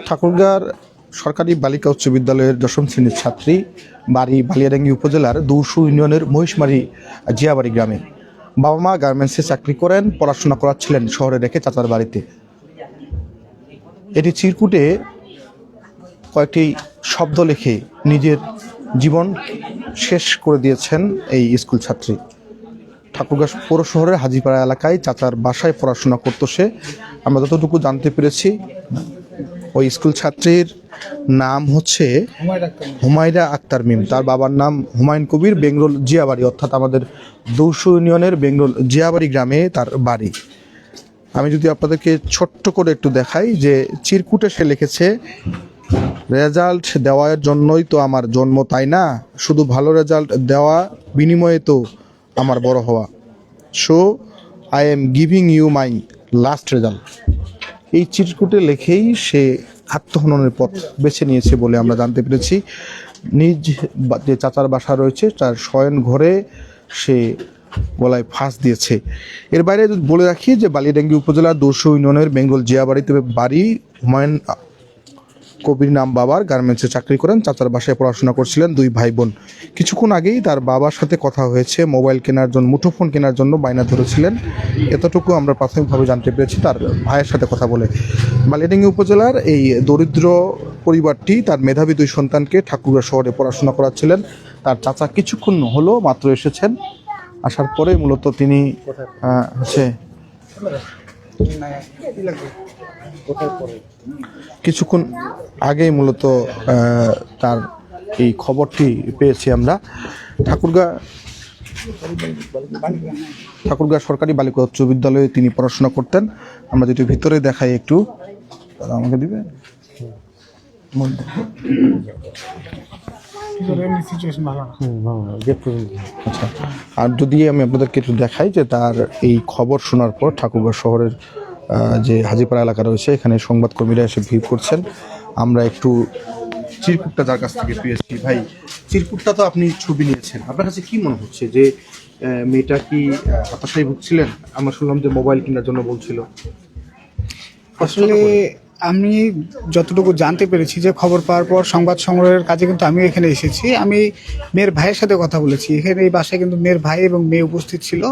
ঠাকুরগাঁর সরকারি বালিকা উচ্চ বিদ্যালয়ের দশম শ্রেণীর ছাত্রী, বাড়ি বালিয়াডাঙ্গি উপজেলার দৌসু ইউনিয়নের মহিষমারি জিয়াবাড়ি গ্রামে। বাবা মা গার্মেন্টসে চাকরি করেন, পড়াশোনা করাচ্ছিলেন শহরে রেখে চাচার বাড়িতে। এটি চিরকুটে কয়েকটি শব্দ লিখে নিজের জীবন শেষ করে দিয়েছেন এই স্কুল ছাত্রী। ঠাকুরগাঁ পৌর শহরের হাজিপাড়া এলাকায় চাচার বাসায় পড়াশোনা করতো সে। আমরা যতটুকু জানতে পেরেছি, ওই স্কুল ছাত্রীর নাম হচ্ছে হুমায়রা আক্তার মিম। তার বাবার নাম হুমায়ুন কবির, বেঙ্গল জিয়াবাড়ি, অর্থাৎ আমাদের দৌসু ইউনিয়নের বেঙ্গল জিয়াবাড়ি গ্রামে তার বাড়ি। আমি যদি আপনাদেরকে ছোট্ট করে একটু দেখাই, যে চিরকুটে সে লিখেছে, রেজাল্ট দেওয়ার জন্যই তো আমার জন্ম, তাই না? শুধু ভালো রেজাল্ট দেওয়া বিনিময়ে তো আমার বড় হওয়া। So I am giving you my last result. এই চিরকুটে লেখেই সে আত্মহননের পথ বেছে নিয়েছে বলে আমরা জানতে পেরেছি। নিজ যে চাচার বাসা রয়েছে তার শয়ন ঘরে সে গলায় ফাঁস দিয়েছে। এর বাইরে বলে রাখি যে বালিয়াডাঙ্গি উপজেলার দৌসু ইউনিয়নের বেঙ্গল জিয়াবাড়িতে বাড়ি। হুমায়ুন কবির নাম বাবার, গার্মেন্টসে চাকরি করেন, চাচার বাসায় পড়াশোনা করছিলেন দুই ভাই বোন। কিছুক্ষণ আগেই তার বাবার সাথে কথা হয়েছে, মোবাইল কেনার জন্য, মুঠোফোন কেনার জন্য বায়না ধরেছিলেন। এতটুকু আমরা প্রাথমিকভাবে জানতে পেরেছি তার ভাইয়ের সাথে কথা বলে। বালিয়াডাঙ্গি উপজেলার এই দরিদ্র পরিবারটি তার মেধাবী দুই সন্তানকে ঠাকুরগাঁ শহরে পড়াশোনা করাচ্ছিলেন। তার চাচা কিছুক্ষণ হলো মাত্র এসেছেন। আসার পরে মূলত তিনি কিছুক্ষণ আগেই মূলত তার এই খবরটি পেয়েছি আমরা। ঠাকুরগাঁ সরকারি বালিকা উচ্চ বিদ্যালয়ে তিনি পড়াশোনা করতেন। আমরা যদি ভিতরে দেখাই একটু, আমাকে দিবে। আচ্ছা, আর যদি আমি আপনাদেরকে একটু দেখাই যে তার এই খবর শোনার পর ঠাকুরগাঁ শহরের যে হাজিপাড়া এলাকা রয়েছে, এখানে সংবাদকর্মীরা এসে ভিড় করছেন। আমরা একটু চিরকুটটা যার কাছ থেকে পেয়েছি, ভাই চিরকুটটা তো আপনি ছবি নিয়েছেন, আপনার কাছে কি মনে হচ্ছে যে মেয়েটা কি হতাশায় ভুগছিলেন? আমরা শুনলাম যে মোবাইল কেনার জন্য বলছিল। আসলে আমি যতটুকু জানতে পেরেছি যে খবর পাওয়ার পর সংবাদ সংগ্রহের কাজে কিন্তু আমিও এখানে এসেছি। আমি মেয়ের ভাইয়ের সাথে কথা বলেছি। এখানে এই বাসায় কিন্তু মেয়ের ভাই এবং মেয়ে উপস্থিত ছিল।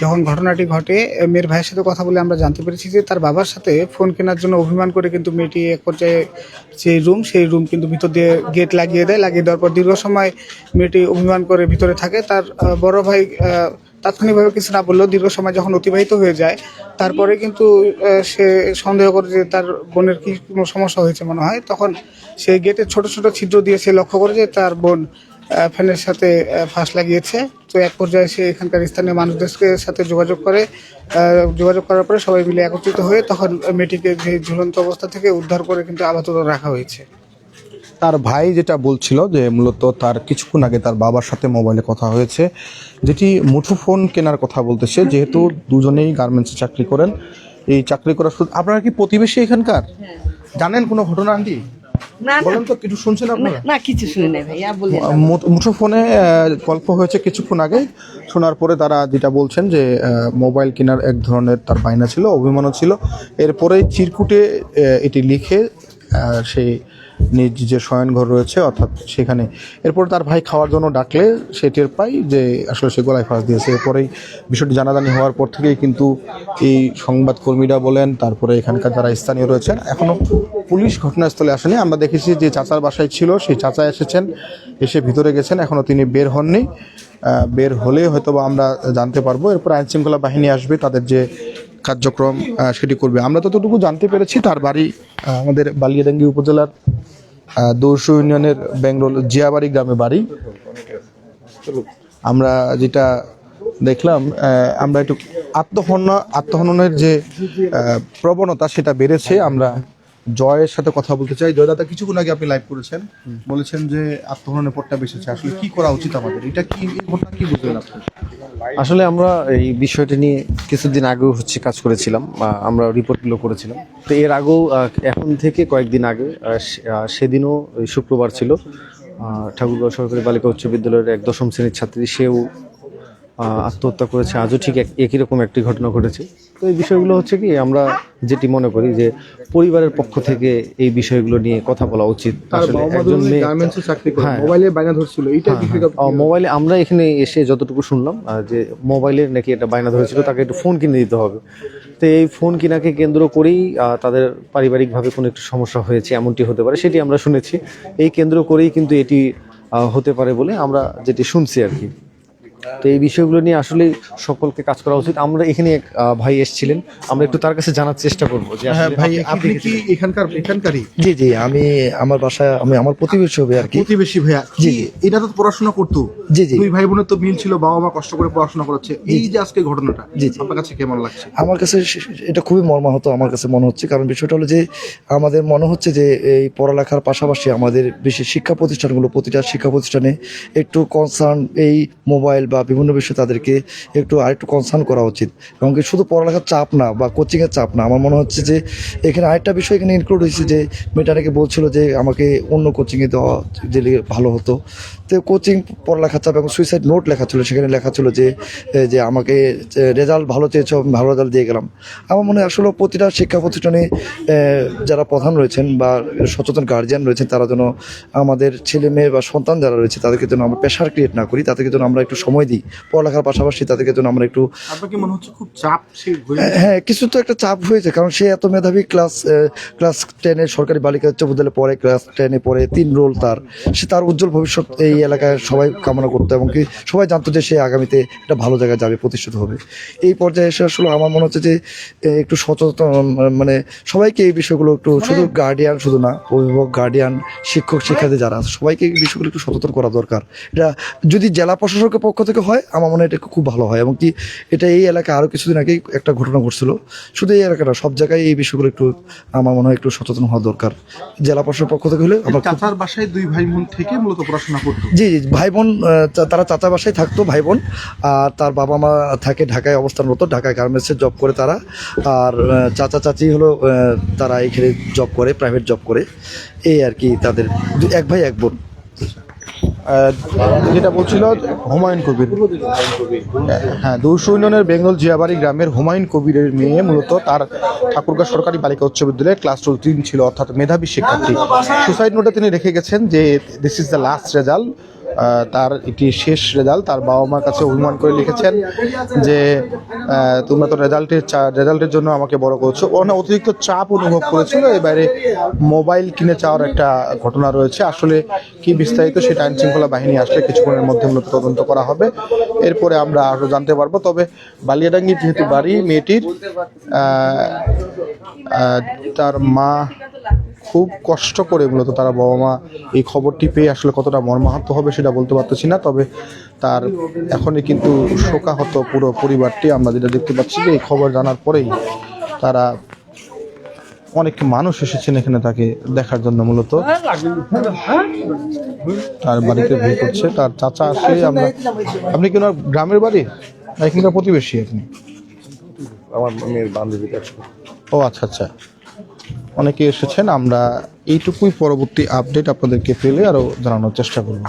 যখন ঘটনাটি ঘটে, মেয়ের ভাইয়ের সাথে কথা বলে আমরা জানতে পেরেছি যে তার বাবার সাথে ফোন কেনার জন্য অভিমান করে কিন্তু মেয়েটি এক পর্যায়ে সেই রুম কিন্তু ভিতর দিয়ে গেট লাগিয়ে দেয়। লাগিয়ে দেওয়ার পর দীর্ঘ সময় মেয়েটি অভিমান করে ভিতরে থাকে। তার বড় ভাই তাৎক্ষণিকভাবে কিছু না বললেও দীর্ঘ সময় যখন অতিবাহিত হয়ে যায়, তারপরে কিন্তু সে সন্দেহ করে যে তার বোনের কি কোনো সমস্যা হয়েছে মনে হয়। তখন সে গেটের ছোট ছোট ছিদ্র দিয়ে সে লক্ষ্য করে যে তার বোন ফ্যানের সাথে ফাঁস লাগিয়েছে। তো এক পর্যায়ে সে এখানকার স্থানীয় মানুষদের সাথে যোগাযোগ করার পরে সবাই মিলে একত্রিত হয়ে তখন মেয়েটিকে যে ঝুলন্ত অবস্থা থেকে উদ্ধার করে কিন্তু আপাতত রাখা হয়েছে। তার ভাই যেটা বলছিল যে মূলত তার কিছুক্ষণ আগে তার বাবার সাথে মোবাইলে কথা হয়েছে, যেটি মুঠোফোন কেনার কথা বলতেছে। যেহেতু দুজনেই গার্মেন্টসে চাকরি করেন, এই চাকরি করার আপনারা কি প্রতিবেশী এখানকার? জানেন কোনো ঘটনা আন্টি? বলেন তো, কিছু শুনছেন আপনারা? না, কিছু শুনি নাই ভাইয়া, বলেন। মুঠোফোনে গল্প হয়েছে কিছুক্ষণ আগে। শোনার পরে তারা যেটা বলছেন যে মোবাইল কেনার এক ধরনের তার বায়না ছিল, অভিমানও ছিল। এরপরে চিরকুটে এটি লিখে সেই নিজ যে শয়নঘর রয়েছে অর্থাৎ সেখানে, এরপর তার ভাই খাওয়ার জন্য ডাকলে সে টের পাই যে আসলে সে গলায় ফাঁস দিয়েছে। এরপরেই বিষয়টি জানাজানি হওয়ার পর থেকেই কিন্তু এই সংবাদকর্মীরা বলেন, তারপরে এখানকার যারা স্থানীয় রয়েছেন, এখনও পুলিশ ঘটনাস্থলে আসেনি। আমরা দেখেছি যে চাচার বাসায় ছিল, সেই চাচা এসেছেন, এসে ভিতরে গেছেন, এখনও তিনি বের হননি। বের হলে হয়তো বা আমরা জানতে পারবো। এরপর আইনশৃঙ্খলা বাহিনী আসবে, তাদের যে কার্যক্রম সেটি করবে। আমরা ততটুকু জানতে পেরেছি তার বাড়ি আমাদের বালিয়াডাঙ্গি উপজেলার দৌসু ইউনিয়নের বেঙ্গল জিয়াবাড়ি গ্রামে বাড়ি। আমরা যেটা দেখলাম, আমরা একটু আত্মহননের যে প্রবণতা সেটা বেড়েছে। আমরা জয়ের সাথে কথা বলতে চাই। জয় দাদা, কিছুক্ষণ আগে আপনি লাইভ করেছেন, বলেছেন যে আত্মহননের পথটা বেশিছে, আসলে কি করা উচিত আমাদের? এটা কি ঘটনা, কি বুঝলেন আপনি? আসলে আমরা এই বিষয়টি নিয়ে কিছুদিন আগেও কাজ করেছিলাম, আমরা রিপোর্টগুলো করেছিলাম। তো এর আগেও এখন থেকে কয়েকদিন আগে সেদিনও শুক্রবার ছিল, ঠাকুরগাঁও সরকারি বালিকা উচ্চ বিদ্যালয়ের এক দশম শ্রেণীর ছাত্রী, সেও আত্মহত্যা করেছে, আজও ঠিক একই রকম একটি ঘটনা ঘটেছে। তো এই বিষয়গুলো হচ্ছে কি, আমরা যেটি মনে করি যে পরিবারের পক্ষ থেকে এই বিষয়গুলো নিয়ে কথা বলা উচিত। আসলে একজন মেয়ে হ্যাঁ, মোবাইলে বায়না ধরছিল, এইটা মোবাইলে আমরা এখানে এসে যতটুকু শুনলাম যে মোবাইলের নাকি একটা বায়না ধরেছিল, তাকে একটু ফোন কিনে দিতে হবে। তো এই ফোন কিনাকে কেন্দ্র করেই তাদের পারিবারিকভাবে কোনো একটু সমস্যা হয়েছে, এমনটি হতে পারে, সেটি আমরা শুনেছি। এই কেন্দ্র করেই কিন্তু এটি হতে পারে বলে আমরা যেটি শুনছি আর কি। তো এই বিষয়গুলো নিয়ে আসলে সকলকে কাজ করা উচিত। আমরা এখানে এক ভাই এসেছিলেন, আমরা একটু তার কাছে জানার চেষ্টা করবো যে হ্যাঁ আসলে ভাই, আপনি কি এখানকারই? জি জি, আমি আমার বাসায়, আমি আমার প্রতিবেশী হবে আর কি। প্রতিবেশী ভাইয়া, জি, জি, এটা তো পড়াশোনা করতো। জি জি, দুই ভাই বোনের তো মিল ছিল, বাবা মা কষ্ট করে পড়াশোনা করাচ্ছে। এই যে আজকে ঘটনাটা, জি জি, আপনার কাছে কেমন লাগছে? আমার কাছে এটা খুবই মর্মাহত আমার কাছে মনে হচ্ছে। কারণ বিষয়টা হলো যে আমাদের মনে হচ্ছে যে এই পড়ালেখার পাশাপাশি আমাদের বিশেষ শিক্ষা প্রতিষ্ঠানগুলো, প্রতিটা শিক্ষা প্রতিষ্ঠানে একটু কনসার্ন এই মোবাইল বা বিভিন্ন বিষয়ে তাদেরকে একটু আরেকটু কনসার্ন করা উচিত। এবং কি শুধু পড়ালেখার চাপ না বা কোচিংয়ের চাপ না, আমার মনে হচ্ছে যে এখানে আরেকটা বিষয় এখানে ইনক্লুড হয়েছে যে মেয়েটা নাকি বলছিল যে আমাকে অন্য কোচিংয়ে দেওয়া দিলে ভালো হতো। তো কোচিং পড়ালেখার চাপ এবং সুইসাইড নোট লেখা ছিল, সেখানে লেখা ছিল যে যে আমাকে রেজাল্ট ভালো চেয়েছ, ভালো রেজাল্ট দিয়ে গেলাম। আমার মনে হয় আসলে প্রতিটা শিক্ষা প্রতিষ্ঠানে যারা প্রধান রয়েছেন বা সচেতন গার্জিয়ান রয়েছেন, তারা যেন আমাদের ছেলে মেয়ে বা সন্তান যারা রয়েছে তাদেরকে যেন আমরা প্রেশার ক্রিয়েট না করি, তাদেরকে যেন আমরা একটু সময় দিই পড়ালেখার পাশাপাশি, তাদেরকে যেন আমরা একটু আপনার কি মনে হচ্ছে খুব চাপ হ্যাঁ কিছু তো একটা চাপ হয়েছে। কারণ সে এত মেধাবী, ক্লাস 10-এ সরকারি বালিকা উচ্চ বিদ্যালয়ে পড়ে, ক্লাস 10-এ পড়ে, 3 রোল তার, সে তার উজ্জ্বল ভবিষ্যৎ এই এলাকায় সবাই কামনা করতো এবং কি সবাই জানতো যে সে আগামীতে একটা ভালো জায়গায় যাবে, প্রতিষ্ঠিত হবে। এই পর্যায়ে এসে আসলে আমার মনে হচ্ছে যে একটু সচেতন, মানে সবাইকে এই বিষয়গুলো একটু, শুধু গার্ডিয়ান শুধু না, অভিভাবক, গার্ডিয়ান, শিক্ষক, শিক্ষার্থী যারা আছে সবাইকে এই বিষয়গুলো একটু সচেতন করা দরকার। এটা যদি জেলা প্রশাসকের পক্ষ থেকে হয় আমার মনে হয় এটা খুব ভালো হয়। এবং কি এটা এই এলাকায় আরও কিছুদিন আগেই একটা ঘটনা ঘটছিল, শুধু এই এলাকাটা, সব জায়গায় এই বিষয়গুলো একটু আমার মনে হয় একটু সচেতন হওয়া দরকার জেলা প্রশাসনের পক্ষ থেকে হলে। আমার চাচার বাসায় দুই ভাই বোন থেকে মূলত পড়াশোনা করতো? জি জি, ভাই বোন, তারা চাচা বাসায় থাকতো ভাই বোন, আর তার বাবা মা থাকে ঢাকায় অবস্থানরত, ঢাকায় গার্মেন্টসে জব করে তারা। আর চাচা চাচি হলো তারা এখানে জব করে, প্রাইভেট জব করে, এই আর কি। তাদের এক ভাই এক বোন। যেটা বলছিল হুমায়ুন কবির, হ্যাঁ, দৌসু ইউনিয়নের বেঙ্গল জিয়াবাড়ি গ্রামের হুমায়ুন কবিরের মেয়ে মূলত তার ঠাকুরগাঁ সরকারি বালিকা উচ্চ বিদ্যালয়ে ক্লাস 3 ছিল, অর্থাৎ মেধাবী শিক্ষার্থী। সুসাইড নোটে তিনি রেখে গেছেন যে this is the last result, তার এটি শেষ রেজাল্ট। তার বাবা মার কাছে অভিমান করে লিখেছেন যে তোমরা তো রেজাল্টের জন্য আমাকে বড় করছো। ও না অতিরিক্ত চাপ অনুভব করেছিল, এবারে মোবাইল কিনে চাওয়ার একটা ঘটনা রয়েছে। আসলে কি বিস্তারিত সেটা আইন শৃঙ্খলা বাহিনী আসলে কিছুক্ষণের মধ্যে মূলত তদন্ত করা হবে, এরপরে আমরা আরও জানতে পারবো। তবে বালিয়াডাঙ্গির যেহেতু বাড়ি মেয়েটির, তার মা খুব কষ্ট করে মূলত, তারা বাবা মা এই খবরটি পেয়ে আসলে কতটা মর্মাহত হবে সেটা বলতে পারতেছি না। তবে তার এখনই কিন্তু শোকাহত পুরো পরিবারটি। আমরা যেটা দেখতে পাচ্ছি যে এই খবর জানার পরেই তারা, অনেক মানুষ এসেছেন এখানে তাকে দেখার জন্য, মূলত তার বাড়িতে ভিড় করছে। তার চাচা আসে, আমরা, আপনি কি ওনার গ্রামের বাড়ি না এখানকার প্রতিবেশী? আপনি? আমার মেয়ের বান্ধবী। ও আচ্ছা আচ্ছা, অনেকে এসেছেন। আমরা এইটুকুই, পরবর্তী আপডেট আপনাদেরকে পেলে আরও জানানোর চেষ্টা করব।